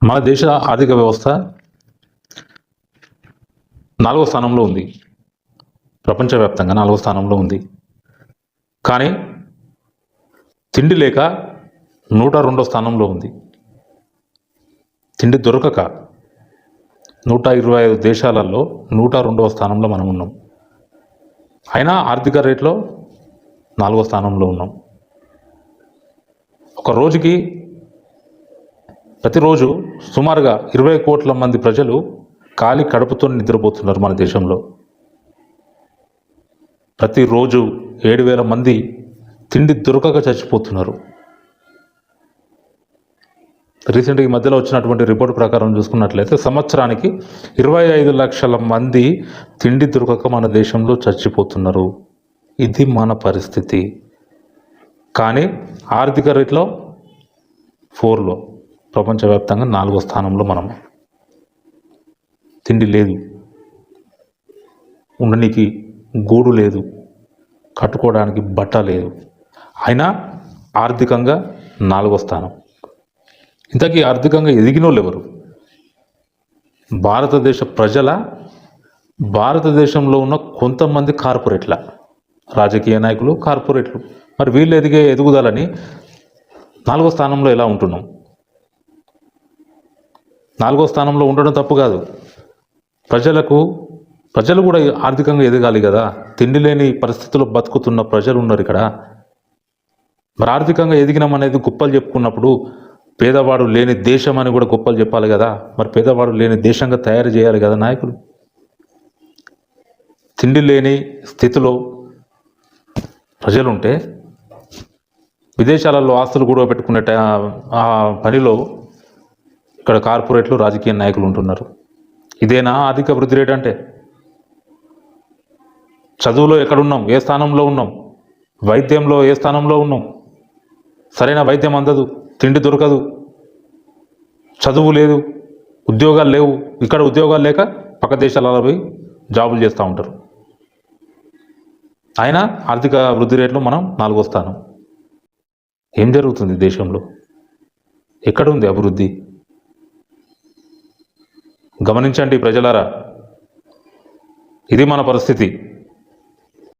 మన దేశ ఆర్థిక వ్యవస్థ 4వ స్థానంలో ఉంది. ప్రపంచవ్యాప్తంగా 4వ స్థానంలో ఉంది. కానీ తిండి లేక 102వ స్థానంలో ఉంది. తిండి దొరకక 125 దేశాలలో 102వ స్థానంలో మనం ఉన్నాం. అయినా ఆర్థిక రేట్లో 4వ స్థానంలో ఉన్నాం. ఒక రోజుకి ప్రతిరోజు సుమారుగా 20 కోట్ల మంది ప్రజలు ఖాళీ కడుపుతో నిద్రపోతున్నారు మన దేశంలో. ప్రతిరోజు 7,000 మంది తిండి దొరకక చచ్చిపోతున్నారు. రీసెంట్గా ఈ మధ్యలో వచ్చినటువంటి రిపోర్ట్ ప్రకారం చూసుకున్నట్లయితే సంవత్సరానికి 25 లక్షల మంది తిండి దొరకక మన దేశంలో చచ్చిపోతున్నారు. ఇది మన పరిస్థితి. కానీ ఆర్థిక రేట్లో 4లో ప్రపంచవ్యాప్తంగా 4వ స్థానంలో మనం. తిండి లేదు, ఉండడానికి గూడు లేదు, కట్టుకోవడానికి బట్ట లేదు, అయినా ఆర్థికంగా 4వ స్థానం. ఇంతకీ ఆర్థికంగా ఎదిగిన వాళ్ళు ఎవరు? భారతదేశ ప్రజల, భారతదేశంలో ఉన్న కొంతమంది కార్పొరేట్ల, రాజకీయ నాయకులు, కార్పొరేట్లు. మరి వీళ్ళు ఎదుగుదలని 4వ స్థానంలో ఎలా ఉంటున్నాం? 4వ స్థానంలో ఉండడం తప్పు కాదు. ప్రజలు కూడా ఆర్థికంగా ఎదగాలి కదా. తిండి లేని పరిస్థితుల్లో బతుకుతున్న ప్రజలు ఉన్నారు ఇక్కడ. మరి ఆర్థికంగా ఎదిగినాం అనేది గొప్పలు చెప్పుకున్నప్పుడు పేదవాడు లేని దేశం అని కూడా గొప్పలు చెప్పాలి కదా. మరి పేదవాడు లేని దేశంగా తయారు చేయాలి కదా నాయకులు. తిండి లేని స్థితిలో ప్రజలుంటే విదేశాలలో ఆస్తులు కూడా పెట్టుకునే ఆ పనిలో ఇక్కడ కార్పొరేట్లు, రాజకీయ నాయకులు ఉంటున్నారు. ఇదేనా ఆర్థిక వృద్ధి రేట్ అంటే? చదువులో ఎక్కడున్నాం? ఏ స్థానంలో ఉన్నాం? వైద్యంలో ఏ స్థానంలో ఉన్నాం? సరైన వైద్యం అందదు, తిండి దొరకదు, చదువు లేదు, ఉద్యోగాలు లేవు. ఇక్కడ ఉద్యోగాలు లేక పక్క దేశాలలో పోయి జాబులు చేస్తూ ఉంటారు. అయినా ఆర్థిక వృద్ధి రేట్లో మనం 4వ స్థానం. ఏం జరుగుతుంది దేశంలో? ఎక్కడుంది అభివృద్ధి? గమనించండి ప్రజలారా, ఇది మన పరిస్థితి.